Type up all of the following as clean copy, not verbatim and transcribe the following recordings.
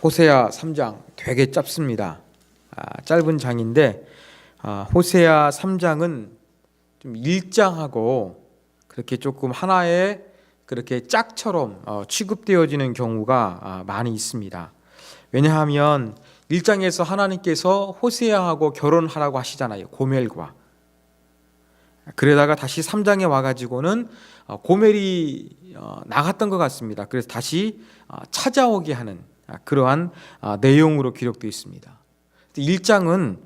호세아 3장 되게 짧습니다. 짧은 장인데 호세아 3장은 좀 1장하고 그렇게 조금 하나의 그렇게 짝처럼 취급되어지는 경우가 많이 있습니다. 왜냐하면 1장에서 하나님께서 호세아하고 결혼하라고 하시잖아요. 고멜과. 그러다가 다시 3장에 와가지고는 고멜이 나갔던 것 같습니다. 그래서 다시 찾아오게 하는 그러한 내용으로 기록되어 있습니다. 1장은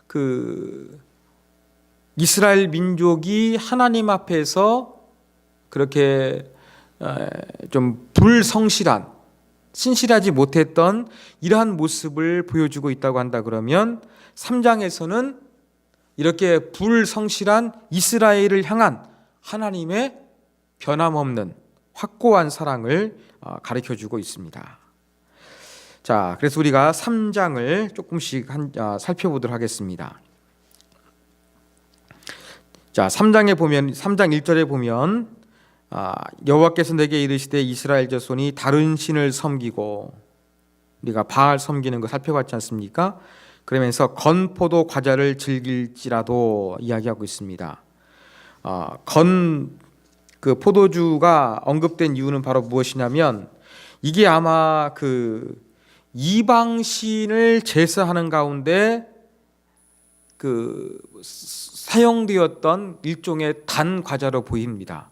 그 이스라엘 민족이 하나님 앞에서 그렇게 좀 불성실한, 신실하지 못했던 이러한 모습을 보여주고 있다고 한다 그러면 3장에서는 이렇게 불성실한 이스라엘을 향한 하나님의 변함없는 확고한 사랑을 가르쳐주고 있습니다. 자, 그래서 우리가 3장을 조금씩 살펴보도록 하겠습니다. 자, 3장 1절에 보면 여호와께서 내게 이르시되 이스라엘 자손이 다른 신을 섬기고, 우리가 바알 섬기는 거 살펴봤지 않습니까? 그러면서 건포도 과자를 즐길지라도 이야기하고 있습니다. 그 포도주가 언급된 이유는 바로 무엇이냐면 이게 아마 그 이방신을 제사하는 가운데 그 사용되었던 일종의 단 과자로 보입니다.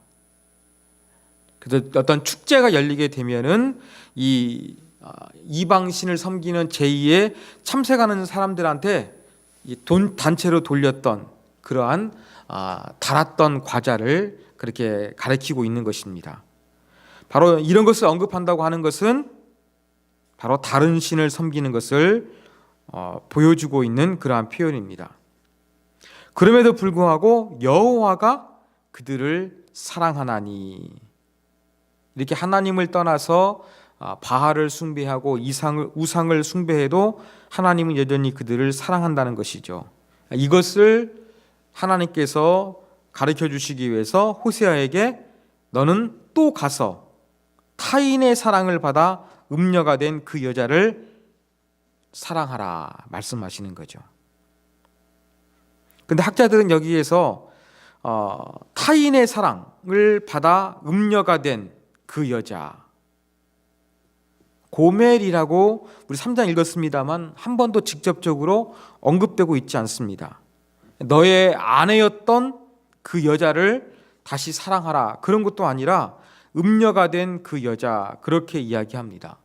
그래서 어떤 축제가 열리게 되면은 이 이방신을 섬기는 제2의 참석하는 사람들한테 돈 단체로 돌렸던 그러한 달았던 과자를 그렇게 가리키고 있는 것입니다. 바로 이런 것을 언급한다고 하는 것은 바로 다른 신을 섬기는 것을 보여주고 있는 그러한 표현입니다. 그럼에도 불구하고 여호와가 그들을 사랑하나니, 이렇게 하나님을 떠나서 바알을 숭배하고 우상을 숭배해도 하나님은 여전히 그들을 사랑한다는 것이죠. 이것을 하나님께서 가르쳐 주시기 위해서 호세아에게 너는 또 가서 타인의 사랑을 받아 음녀가 된 그 여자를 사랑하라 말씀하시는 거죠. 근데 학자들은 여기에서 타인의 사랑을 받아 음녀가 된 그 여자, 고멜이라고 우리 3장 읽었습니다만 한 번도 직접적으로 언급되고 있지 않습니다. 너의 아내였던 그 여자를 다시 사랑하라, 그런 것도 아니라 음녀가 된 그 여자, 그렇게 이야기합니다.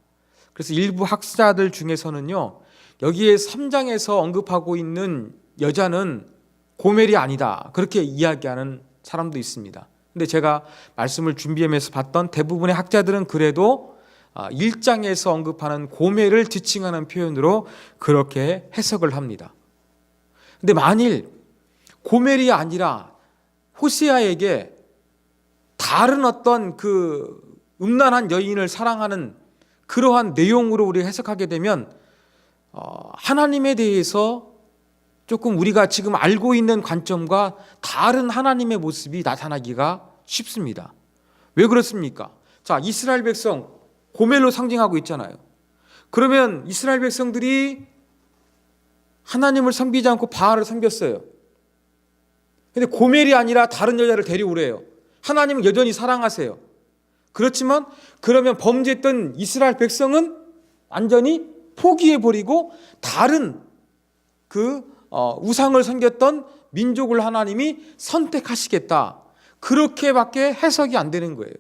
그래서 일부 학자들 중에서는요, 여기에 3장에서 언급하고 있는 여자는 고멜이 아니다, 그렇게 이야기하는 사람도 있습니다. 근데 제가 말씀을 준비하면서 봤던 대부분의 학자들은 그래도 1장에서 언급하는 고멜을 지칭하는 표현으로 그렇게 해석을 합니다. 근데 만일 고멜이 아니라 호세아에게 다른 어떤 그 음란한 여인을 사랑하는 그러한 내용으로 우리가 해석하게 되면 하나님에 대해서 조금 우리가 지금 알고 있는 관점과 다른 하나님의 모습이 나타나기가 쉽습니다. 왜 그렇습니까? 자, 이스라엘 백성 고멜로 상징하고 있잖아요. 그러면 이스라엘 백성들이 하나님을 섬기지 않고 바알을 섬겼어요. 근데 고멜이 아니라 다른 여자를 데려오래요. 하나님은 여전히 사랑하세요. 그렇지만 그러면 범죄했던 이스라엘 백성은 완전히 포기해버리고 다른 그 우상을 섬겼던 민족을 하나님이 선택하시겠다, 그렇게밖에 해석이 안 되는 거예요.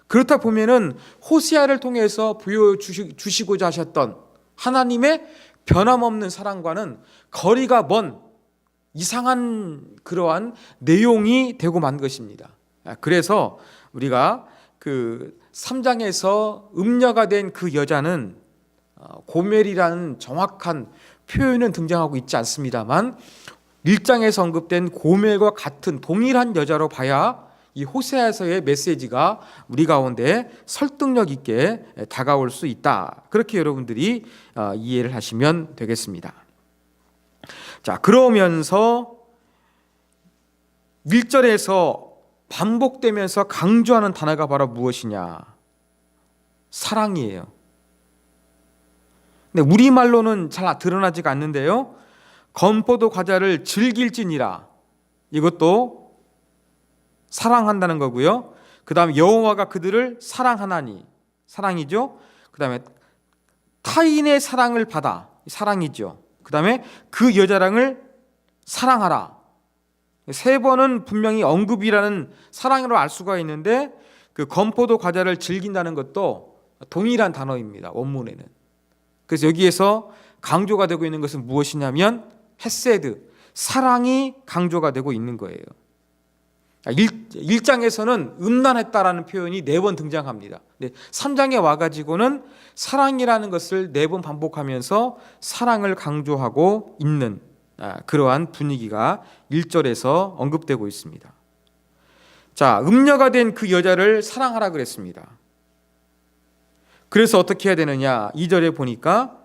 그렇다 보면은 호세아를 통해서 보여주시고자 하셨던 하나님의 변함없는 사랑과는 거리가 먼 이상한 그러한 내용이 되고 만 것입니다. 그래서 우리가 그 3장에서 음녀가 된 그 여자는 고멜이라는 정확한 표현은 등장하고 있지 않습니다만 1장에서 언급된 고멜과 같은 동일한 여자로 봐야 이 호세아서의 메시지가 우리 가운데 설득력 있게 다가올 수 있다, 그렇게 여러분들이 이해를 하시면 되겠습니다. 자, 그러면서 1절에서 반복되면서 강조하는 단어가 바로 무엇이냐? 사랑이에요. 근데 우리말로는 잘 드러나지가 않는데요. 건포도 과자를 즐길지니라. 이것도 사랑한다는 거고요. 그 다음에 여호와가 그들을 사랑하나니. 사랑이죠. 그 다음에 타인의 사랑을 받아. 사랑이죠. 그 다음에 그 여자랑을 사랑하라. 세 번은 분명히 언급이라는 사랑으로 알 수가 있는데 그 건포도 과자를 즐긴다는 것도 동일한 단어입니다. 원문에는. 그래서 여기에서 강조가 되고 있는 것은 무엇이냐면 헤세드, 사랑이 강조가 되고 있는 거예요. 1장에서는 음란했다라는 표현이 4번 등장합니다. 3장에 와가지고는 사랑이라는 것을 4번 반복하면서 사랑을 강조하고 있는 그러한 분위기가 1절에서 언급되고 있습니다. 자, 음녀가 된 그 여자를 사랑하라 그랬습니다. 그래서 어떻게 해야 되느냐? 2절에 보니까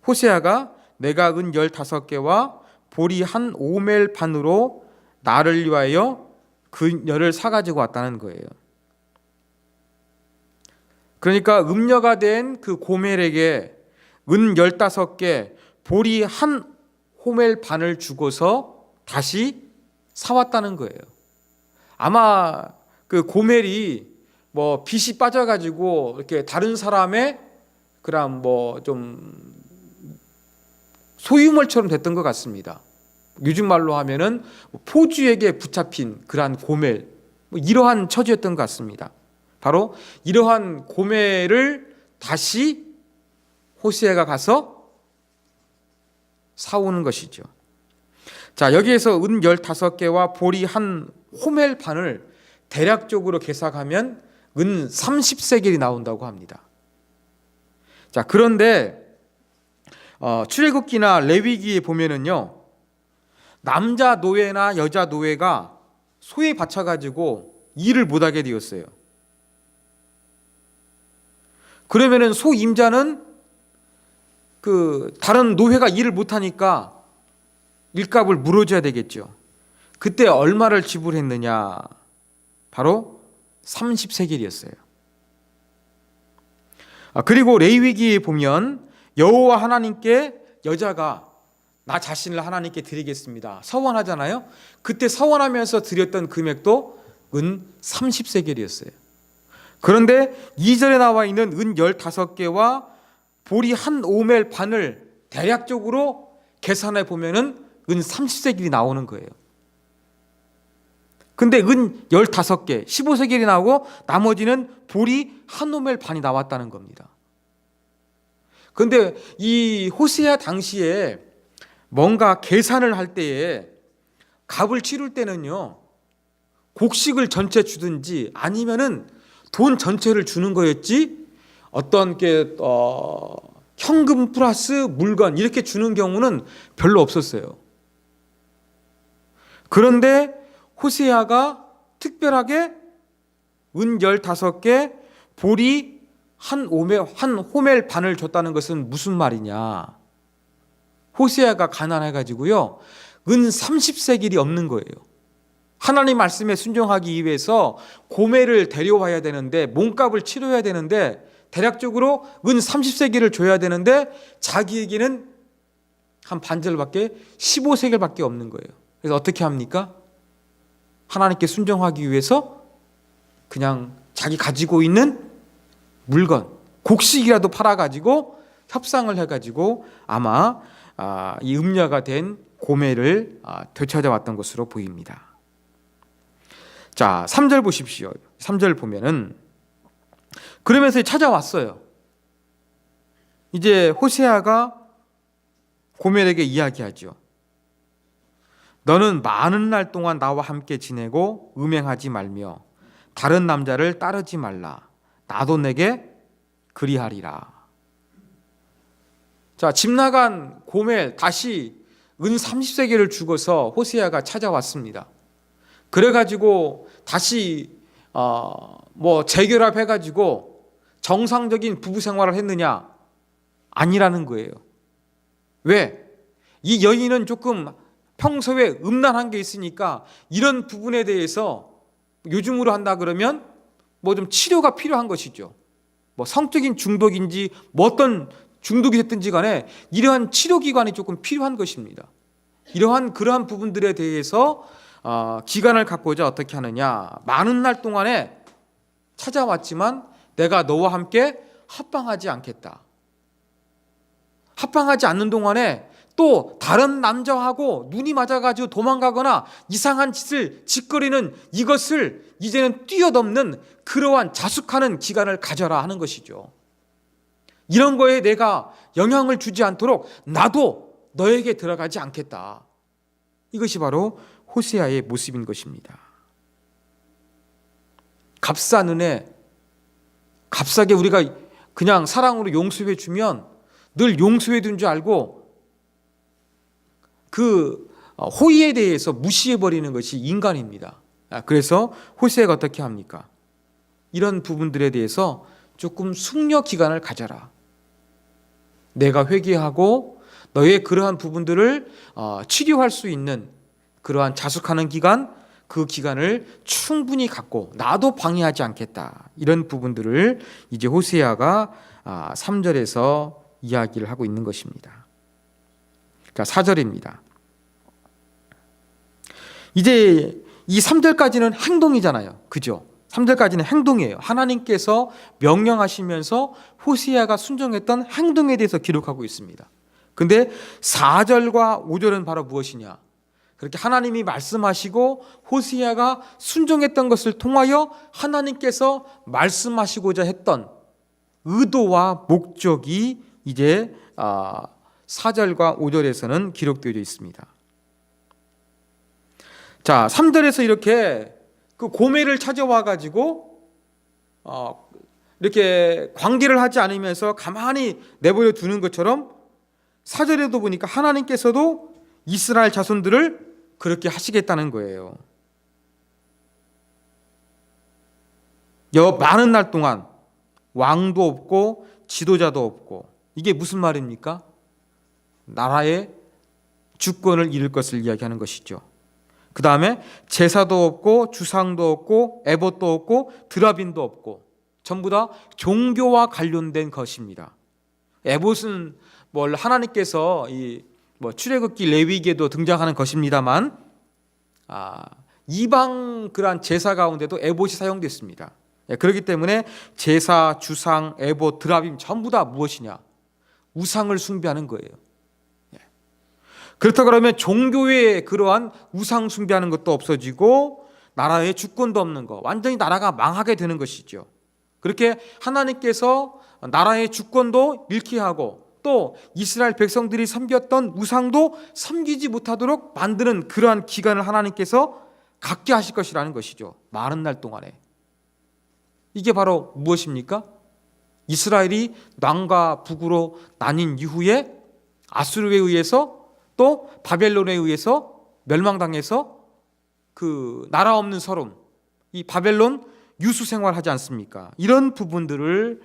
호세아가 내가 은 15개와 보리 한 오멜 반으로 나를 위하여 그녀를 사가지고 왔다는 거예요. 그러니까 음녀가 된 그 고멜에게 은 15개, 보리 한 호멜 반을 주고서 다시 사왔다는 거예요. 아마 그 고멜이 뭐 빚이 빠져가지고 이렇게 다른 사람의 그런 뭐 좀 소유물처럼 됐던 것 같습니다. 요즘 말로 하면은 포주에게 붙잡힌 그러한 고멜, 이러한 처지였던 것 같습니다. 바로 이러한 고멜을 다시 호세아가 가서 사오는 것이죠. 자, 여기에서 은 15개와 보리 한 호멜 반을 대략적으로 계산하면 은 30세겔이 나온다고 합니다. 자, 그런데 출애굽기나 레위기에 보면은요, 남자 노예나 여자 노예가 소에 바쳐가지고 일을 못하게 되었어요. 그러면은 소 임자는 그 다른 노예가 일을 못하니까 일값을 물어줘야 되겠죠. 그때 얼마를 지불했느냐? 바로 30세겔이었어요. 그리고 레위기에 보면 여호와 하나님께 여자가 나 자신을 하나님께 드리겠습니다 서원하잖아요. 그때 서원하면서 드렸던 금액도 은 30세겔이었어요. 그런데 2절에 나와 있는 은 15개와 보리 한 오멜 반을 대략적으로 계산해 보면은 은 30세겔이 나오는 거예요. 근데 은 15개, 15세겔이 나오고 나머지는 보리 한 오멜 반이 나왔다는 겁니다. 근데 이 호세아 당시에 뭔가 계산을 할 때에 값을 치를 때는요, 곡식을 전체 주든지 아니면은 돈 전체를 주는 거였지 어떤 게 현금 플러스 물건 이렇게 주는 경우는 별로 없었어요. 그런데 호세아가 특별하게 은 15개, 보리 한 호멜 반을 줬다는 것은 무슨 말이냐? 호세아가 가난해가지고요, 은 30세겔이 없는 거예요. 하나님 말씀에 순종하기 위해서 고멜을 데려와야 되는데, 몸값을 치러야 되는데, 대략적으로 은 30세겔을 줘야 되는데 자기에게는 한 반절밖에 15세겔밖에 없는 거예요. 그래서 어떻게 합니까? 하나님께 순종하기 위해서 그냥 자기 가지고 있는 물건, 곡식이라도 팔아가지고 협상을 해가지고 아마 이 음녀가 된 고멜을 되찾아왔던 것으로 보입니다. 자, 3절 보십시오. 3절 보면은 그러면서 찾아왔어요. 이제 호세아가 고멜에게 이야기하죠. 너는 많은 날 동안 나와 함께 지내고 음행하지 말며 다른 남자를 따르지 말라. 나도 내게 그리하리라. 자, 집 나간 고멜 다시 은 30세겔을 주고서 호세아가 찾아왔습니다. 그래가지고 다시 재결합해가지고 정상적인 부부 생활을 했느냐? 아니라는 거예요. 왜? 이 여인은 조금 평소에 음란한 게 있으니까 이런 부분에 대해서 요즘으로 한다 그러면 뭐 좀 치료가 필요한 것이죠. 뭐 성적인 중독인지 뭐 어떤 중독이 됐든지 간에 이러한 치료기관이 조금 필요한 것입니다. 그러한 부분들에 대해서 기간을 갖고자 어떻게 하느냐. 많은 날 동안에 찾아왔지만 내가 너와 함께 합방하지 않겠다. 합방하지 않는 동안에 또 다른 남자하고 눈이 맞아가지고 도망가거나 이상한 짓을 짓거리는 이것을 이제는 뛰어넘는 그러한 자숙하는 기간을 가져라 하는 것이죠. 이런 거에 내가 영향을 주지 않도록 나도 너에게 들어가지 않겠다. 이것이 바로 호세아의 모습인 것입니다. 값싼 은혜, 값싸게 우리가 그냥 사랑으로 용서해 주면 늘 용서해 준 줄 알고 그 호의에 대해서 무시해 버리는 것이 인간입니다. 그래서 호세아가 어떻게 합니까? 이런 부분들에 대해서 조금 숙려 기간을 가져라. 내가 회개하고 너의 그러한 부분들을 치료할 수 있는 그러한 자숙하는 기간, 그 기간을 충분히 갖고 나도 방해하지 않겠다. 이런 부분들을 이제 호세아가 3절에서 이야기를 하고 있는 것입니다. 그러니까 4절입니다. 이제 이 3절까지는 행동이잖아요. 그죠? 3절까지는 행동이에요. 하나님께서 명령하시면서 호세아가 순종했던 행동에 대해서 기록하고 있습니다. 근데 4절과 5절은 바로 무엇이냐? 그렇게 하나님이 말씀하시고 호세아가 순종했던 것을 통하여 하나님께서 말씀하시고자 했던 의도와 목적이 이제 4절과 5절에서는 기록되어 있습니다. 자, 3절에서 이렇게 그 고멜을 찾아와 가지고 이렇게 관계를 하지 않으면서 가만히 내버려 두는 것처럼 4절에도 보니까 하나님께서도 이스라엘 자손들을 그렇게 하시겠다는 거예요. 많은 날 동안 왕도 없고 지도자도 없고, 이게 무슨 말입니까? 나라의 주권을 잃을 것을 이야기하는 것이죠. 그 다음에 제사도 없고 주상도 없고 에봇도 없고 드라빈도 없고 전부 다 종교와 관련된 것입니다. 에봇은 하나님께서 출애굽기 레위기에도 등장하는 것입니다만 이방 그러한 제사 가운데도 에봇이 사용됐습니다. 그렇기 때문에 제사, 주상, 에봇, 드라빔 전부 다 무엇이냐? 우상을 숭배하는 거예요. 그렇다 그러면 종교의 그러한 우상 숭배하는 것도 없어지고 나라의 주권도 없는 거, 완전히 나라가 망하게 되는 것이죠. 그렇게 하나님께서 나라의 주권도 잃게 하고 또 이스라엘 백성들이 섬겼던 우상도 섬기지 못하도록 만드는 그러한 기간을 하나님께서 갖게 하실 것이라는 것이죠. 많은 날 동안에. 이게 바로 무엇입니까? 이스라엘이 남과 북으로 나뉜 이후에 아수르에 의해서 또 바벨론에 의해서 멸망당해서 그 나라 없는 서름, 이 바벨론 유수 생활하지 않습니까? 이런 부분들을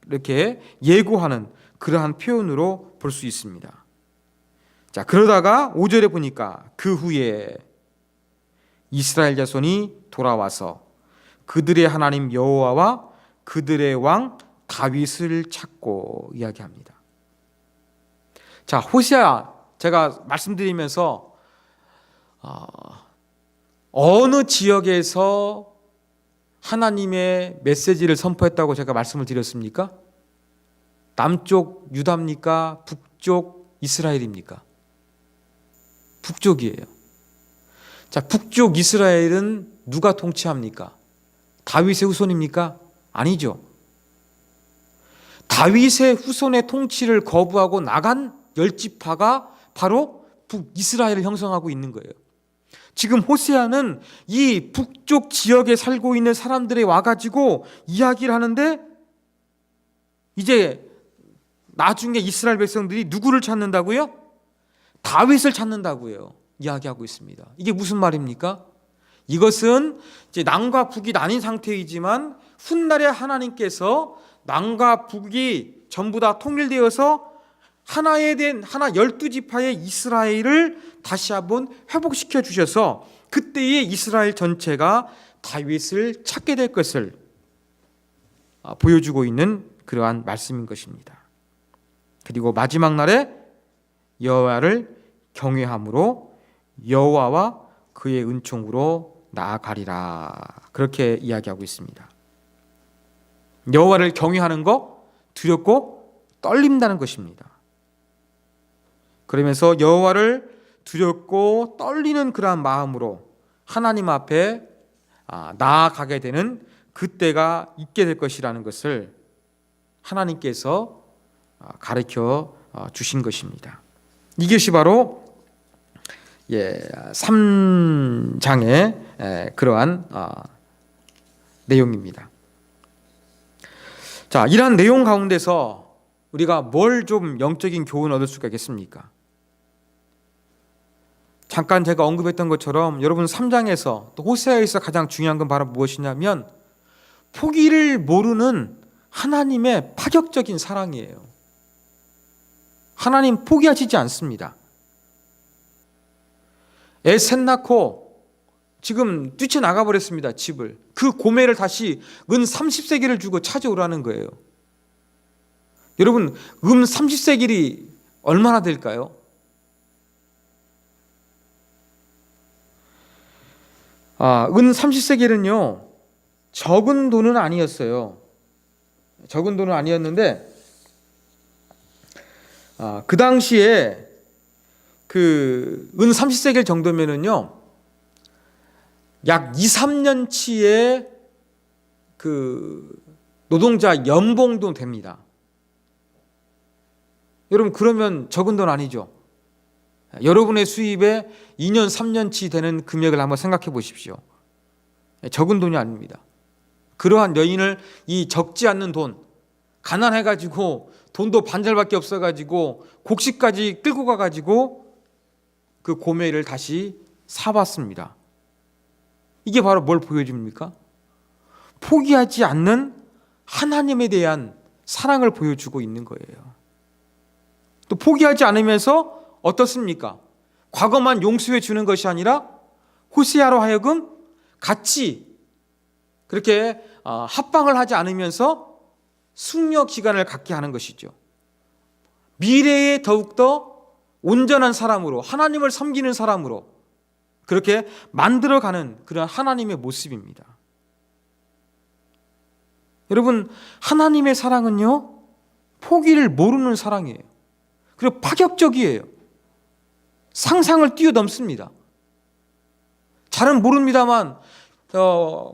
이렇게 예고하는 그러한 표현으로 볼 수 있습니다. 자, 그러다가 5절에 보니까 그 후에 이스라엘 자손이 돌아와서 그들의 하나님 여호와와 그들의 왕 다윗을 찾고 이야기합니다. 자, 호세아 제가 말씀드리면서 어느 지역에서 하나님의 메시지를 선포했다고 제가 말씀을 드렸습니까? 남쪽 유다입니까? 북쪽 이스라엘입니까? 북쪽이에요. 자, 북쪽 이스라엘은 누가 통치합니까? 다윗의 후손입니까? 아니죠. 다윗의 후손의 통치를 거부하고 나간 열지파가 바로 북이스라엘을 형성하고 있는 거예요. 지금 호세아는 이 북쪽 지역에 살고 있는 사람들이 와가지고 이야기를 하는데 이제 나중에 이스라엘 백성들이 누구를 찾는다고요? 다윗을 찾는다고요. 이야기하고 있습니다. 이게 무슨 말입니까? 이것은 이제 남과 북이 나뉜 상태이지만 훗날에 하나님께서 남과 북이 전부 다 통일되어서 하나에 된 하나 12지파의 이스라엘을 다시 한번 회복시켜 주셔서 그때의 이스라엘 전체가 다윗을 찾게 될 것을 보여주고 있는 그러한 말씀인 것입니다. 그리고 마지막 날에 여호와를 경외함으로 여호와와 그의 은총으로 나아가리라. 그렇게 이야기하고 있습니다. 여호와를 경외하는 거 두렵고 떨린다는 것입니다. 그러면서 여호와를 두렵고 떨리는 그러한 마음으로 하나님 앞에 나아가게 되는 그때가 있게 될 것이라는 것을 하나님께서 가르쳐 주신 것입니다. 이것이 바로 3장의 그러한 내용입니다. 자, 이러한 내용 가운데서 우리가 뭘 좀 영적인 교훈을 얻을 수가 있겠습니까? 잠깐 제가 언급했던 것처럼 여러분 3장에서 또 호세아에서 가장 중요한 건 바로 무엇이냐면 포기를 모르는 하나님의 파격적인 사랑이에요. 하나님 포기하시지 않습니다. 애 셋 낳고 지금 뛰쳐나가 버렸습니다. 집을. 그 고매를 다시 은 30세겔을 주고 찾아오라는 거예요. 여러분 은 30세겔이 얼마나 될까요? 은 30세겔은요 적은 돈은 아니었어요. 적은 돈은 아니었는데 그 당시에 그 은 30세겔 정도면은요 약 2, 3년치의 그 노동자 연봉도 됩니다. 여러분 그러면 적은 돈 아니죠? 여러분의 수입에 2년, 3년치 되는 금액을 한번 생각해 보십시오. 적은 돈이 아닙니다. 그러한 여인을 이 적지 않는 돈, 가난해가지고 돈도 반절밖에 없어가지고 곡식까지 끌고 가가지고 그 고매를 다시 사봤습니다. 이게 바로 뭘 보여줍니까? 포기하지 않는 하나님에 대한 사랑을 보여주고 있는 거예요. 또 포기하지 않으면서 어떻습니까? 과거만 용서해 주는 것이 아니라 호세아로 하여금 같이 그렇게 합방을 하지 않으면서 숙려 기간을 갖게 하는 것이죠. 미래에 더욱더 온전한 사람으로 하나님을 섬기는 사람으로 그렇게 만들어가는 그런 하나님의 모습입니다. 여러분 하나님의 사랑은요 포기를 모르는 사랑이에요. 그리고 파격적이에요. 상상을 뛰어넘습니다. 잘은 모릅니다만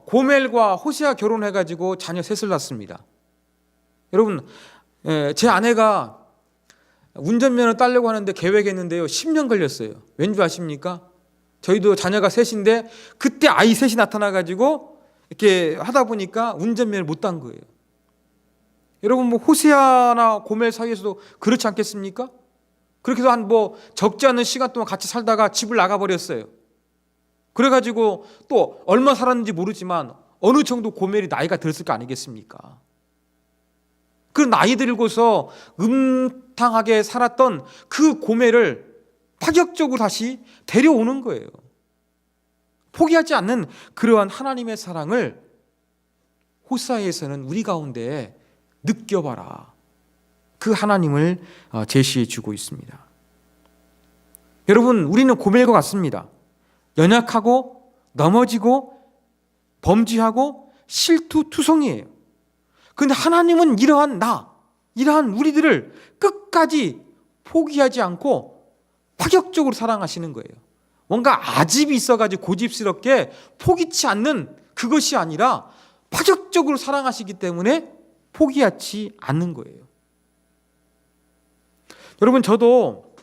고멜과 호세아 결혼해가지고 자녀 셋을 낳습니다. 여러분 제 아내가 운전면허 따려고 하는데 계획했는데요 10년 걸렸어요. 왠지 아십니까? 저희도 자녀가 셋인데 그때 아이 셋이 나타나가지고 이렇게 하다 보니까 운전면허를 못 딴 거예요. 여러분 뭐 호세아나 고멜 사이에서도 그렇지 않겠습니까? 그렇게 해서 한 적지 않은 시간 동안 같이 살다가 집을 나가버렸어요. 그래가지고 또 얼마 살았는지 모르지만 어느 정도 고멜이 나이가 들었을 거 아니겠습니까? 그 나이 들고서 음탕하게 살았던 그 고멜을 파격적으로 다시 데려오는 거예요. 포기하지 않는 그러한 하나님의 사랑을 호세아에서는 우리 가운데 느껴봐라. 그 하나님을 제시해 주고 있습니다. 여러분 우리는 고멜과 같습니다. 연약하고 넘어지고 범죄하고 실투투성이에요. 그런데 하나님은 이러한 우리들을 끝까지 포기하지 않고 파격적으로 사랑하시는 거예요. 뭔가 아집이 있어가지고 고집스럽게 포기치 않는 그것이 아니라 파격적으로 사랑하시기 때문에 포기하지 않는 거예요. 여러분 저도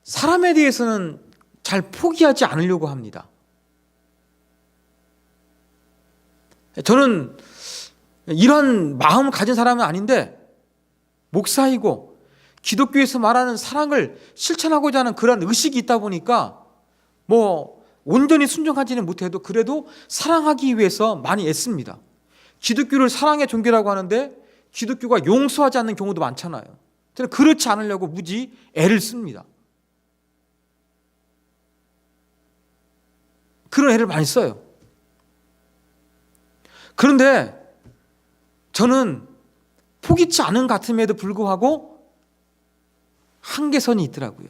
사람에 대해서는 잘 포기하지 않으려고 합니다. 저는 이런 마음을 가진 사람은 아닌데 목사이고 기독교에서 말하는 사랑을 실천하고자 하는 그런 의식이 있다 보니까 온전히 순종하지는 못해도 그래도 사랑하기 위해서 많이 애씁니다. 기독교를 사랑의 종교라고 하는데 기독교가 용서하지 않는 경우도 많잖아요. 저는 그렇지 않으려고 무지 애를 씁니다. 그런 애를 많이 써요. 그런데 저는 포기치 않은 것 같음에도 불구하고 한계선이 있더라고요.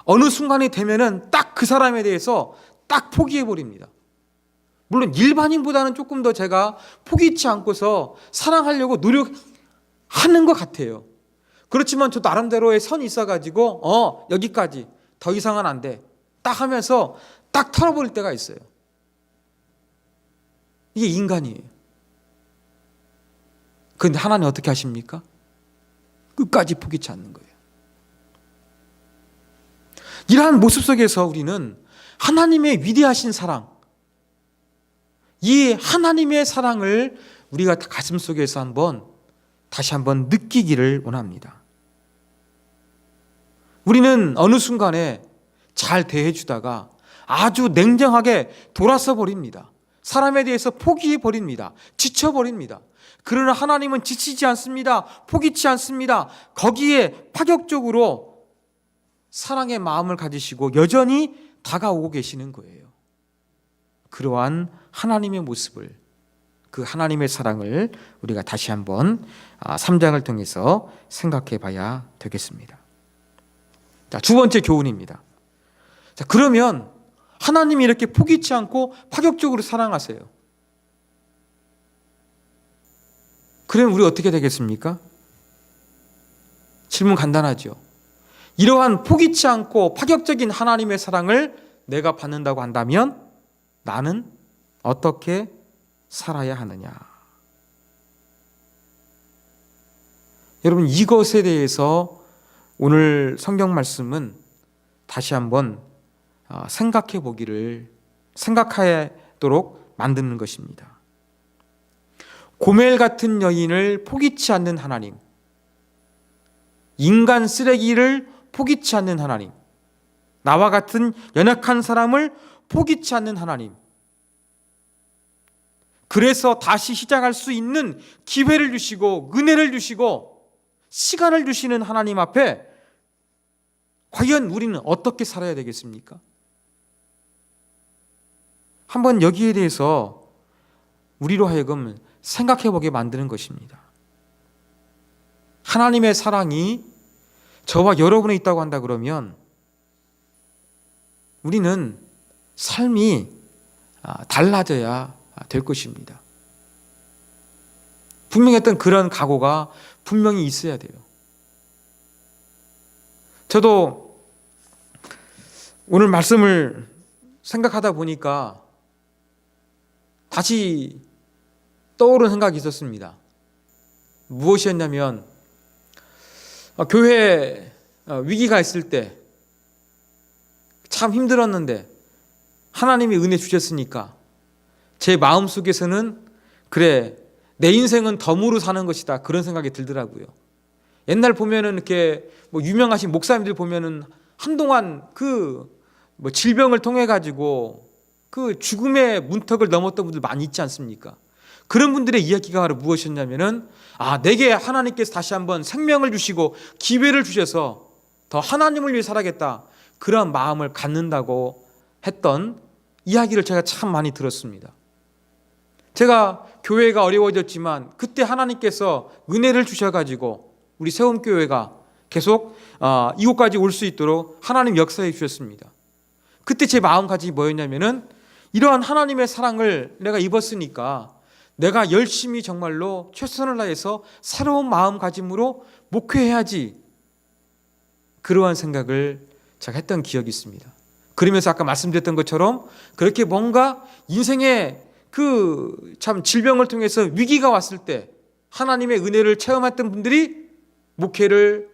어느 순간이 되면은 딱 그 사람에 대해서 딱 포기해 버립니다. 물론 일반인보다는 조금 더 제가 포기치 않고서 사랑하려고 노력하는 것 같아요. 그렇지만 저 나름대로의 선이 있어가지고 여기까지, 더 이상은 안 돼, 딱 하면서 딱 털어버릴 때가 있어요. 이게 인간이에요. 그런데 하나님 어떻게 하십니까? 끝까지 포기치 않는 거예요. 이러한 모습 속에서 우리는 하나님의 위대하신 사랑, 이 하나님의 사랑을 우리가 가슴 속에서 다시 한번 느끼기를 원합니다. 우리는 어느 순간에 잘 대해주다가 아주 냉정하게 돌아서 버립니다. 사람에 대해서 포기해 버립니다. 지쳐 버립니다. 그러나 하나님은 지치지 않습니다. 포기치 않습니다. 거기에 파격적으로 사랑의 마음을 가지시고 여전히 다가오고 계시는 거예요. 그러한 하나님의 모습을, 그 하나님의 사랑을 우리가 다시 한번 3장을 통해서 생각해 봐야 되겠습니다. 자, 두 번째 교훈입니다. 자, 그러면 하나님이 이렇게 포기치 않고 파격적으로 사랑하세요. 그러면 우리 어떻게 되겠습니까? 질문 간단하죠. 이러한 포기치 않고 파격적인 하나님의 사랑을 내가 받는다고 한다면 나는 어떻게 살아야 하느냐? 여러분, 이것에 대해서 오늘 성경 말씀은 다시 한번 생각하도록 만드는 것입니다. 고멜 같은 여인을 포기치 않는 하나님, 인간 쓰레기를 포기치 않는 하나님, 나와 같은 연약한 사람을 포기치 않는 하나님, 그래서 다시 시작할 수 있는 기회를 주시고 은혜를 주시고 시간을 주시는 하나님 앞에 과연 우리는 어떻게 살아야 되겠습니까? 한번 여기에 대해서 우리로 하여금 생각해 보게 만드는 것입니다. 하나님의 사랑이 저와 여러분에 있다고 한다 그러면 우리는 삶이 달라져야 될 것입니다. 분명히 어떤 그런 각오가 분명히 있어야 돼요. 저도 오늘 말씀을 생각하다 보니까 다시 떠오른 생각이 있었습니다. 무엇이었냐면 교회 위기가 있을 때 참 힘들었는데 하나님이 은혜 주셨으니까 제 마음속에서는 그래, 내 인생은 덤으로 사는 것이다, 그런 생각이 들더라고요. 옛날 보면은 이렇게 유명하신 목사님들 보면은 한동안 질병을 통해 가지고 그 죽음의 문턱을 넘었던 분들 많이 있지 않습니까? 그런 분들의 이야기가 바로 무엇이었냐면은 내게 하나님께서 다시 한번 생명을 주시고 기회를 주셔서 더 하나님을 위해 살아야겠다, 그런 마음을 갖는다고 했던 이야기를 제가 참 많이 들었습니다. 제가 교회가 어려워졌지만 그때 하나님께서 은혜를 주셔가지고 우리 세움교회가 계속 이곳까지 올 수 있도록 하나님 역사해 주셨습니다. 그때 제 마음가짐이 뭐였냐면은 이러한 하나님의 사랑을 내가 입었으니까 내가 열심히 정말로 최선을 다해서 새로운 마음가짐으로 목회해야지, 그러한 생각을 제가 했던 기억이 있습니다. 그러면서 아까 말씀드렸던 것처럼 그렇게 뭔가 인생의 참 질병을 통해서 위기가 왔을 때 하나님의 은혜를 체험했던 분들이 목회를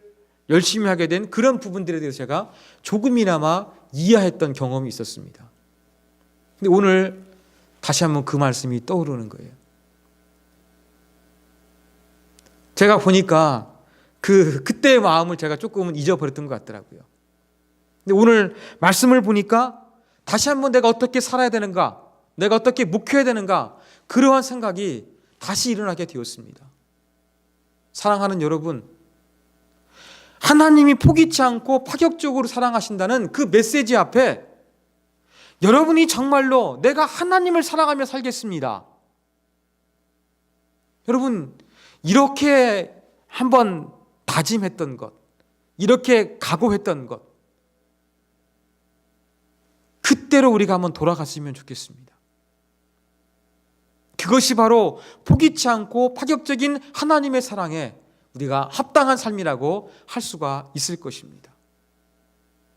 열심히 하게 된 그런 부분들에 대해서 제가 조금이나마 이해했던 경험이 있었습니다. 근데 오늘 다시 한번 그 말씀이 떠오르는 거예요. 제가 보니까 그때의 마음을 제가 조금은 잊어버렸던 것 같더라고요. 근데 오늘 말씀을 보니까 다시 한번 내가 어떻게 살아야 되는가, 내가 어떻게 묵혀야 되는가, 그러한 생각이 다시 일어나게 되었습니다. 사랑하는 여러분, 하나님이 포기치 않고 파격적으로 사랑하신다는 그 메시지 앞에 여러분이 정말로 내가 하나님을 사랑하며 살겠습니다, 여러분 이렇게 한번 다짐했던 것, 이렇게 각오했던 것, 그때로 우리가 한번 돌아갔으면 좋겠습니다. 그것이 바로 포기치 않고 파격적인 하나님의 사랑에 우리가 합당한 삶이라고 할 수가 있을 것입니다.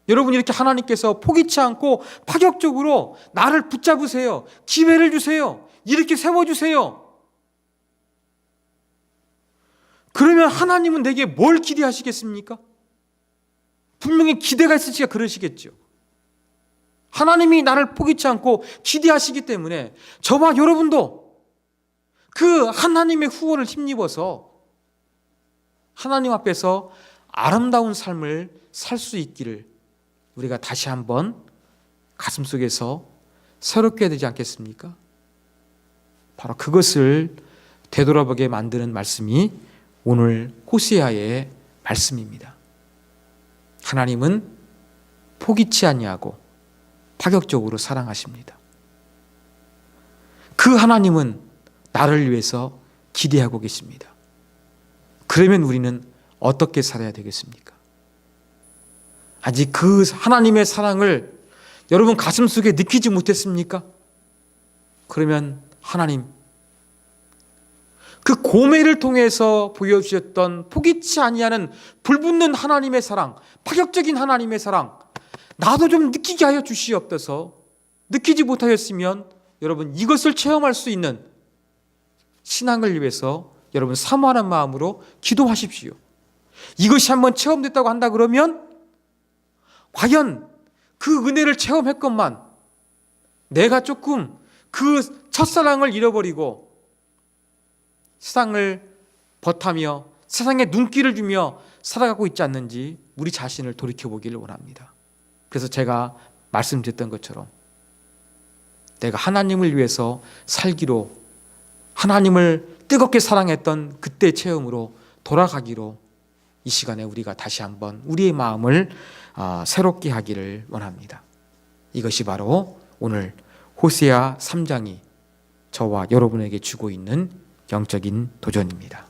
여러분, 이렇게 하나님께서 포기치 않고 파격적으로 나를 붙잡으세요, 기회를 주세요, 이렇게 세워주세요. 그러면 하나님은 내게 뭘 기대하시겠습니까? 분명히 기대가 있으시니까 그러시겠죠. 하나님이 나를 포기치 않고 기대하시기 때문에 저와 여러분도 그 하나님의 후원을 힘입어서 하나님 앞에서 아름다운 삶을 살 수 있기를 우리가 다시 한번 가슴속에서 새롭게 해야 되지 않겠습니까? 바로 그것을 되돌아보게 만드는 말씀이 오늘 호세아의 말씀입니다. 하나님은 포기치 아니하고 파격적으로 사랑하십니다. 그 하나님은 나를 위해서 기대하고 계십니다. 그러면 우리는 어떻게 살아야 되겠습니까? 아직 그 하나님의 사랑을 여러분 가슴속에 느끼지 못했습니까? 그러면 하나님, 그 고매를 통해서 보여주셨던 포기치 아니하는 불붙는 하나님의 사랑, 파격적인 하나님의 사랑, 나도 좀 느끼게 하여 주시옵소서. 느끼지 못하였으면 여러분 이것을 체험할 수 있는 신앙을 위해서 여러분 사모하는 마음으로 기도하십시오. 이것이 한번 체험됐다고 한다 그러면 과연 그 은혜를 체험했건만 내가 조금 그 첫사랑을 잃어버리고 세상을 버타며 세상에 눈길을 주며 살아가고 있지 않는지 우리 자신을 돌이켜보기를 원합니다. 그래서 제가 말씀드렸던 것처럼 내가 하나님을 위해서 살기로, 하나님을 뜨겁게 사랑했던 그때 체험으로 돌아가기로 이 시간에 우리가 다시 한번 우리의 마음을 새롭게 하기를 원합니다. 이것이 바로 오늘 호세아 3장이 저와 여러분에게 주고 있는 영적인 도전입니다.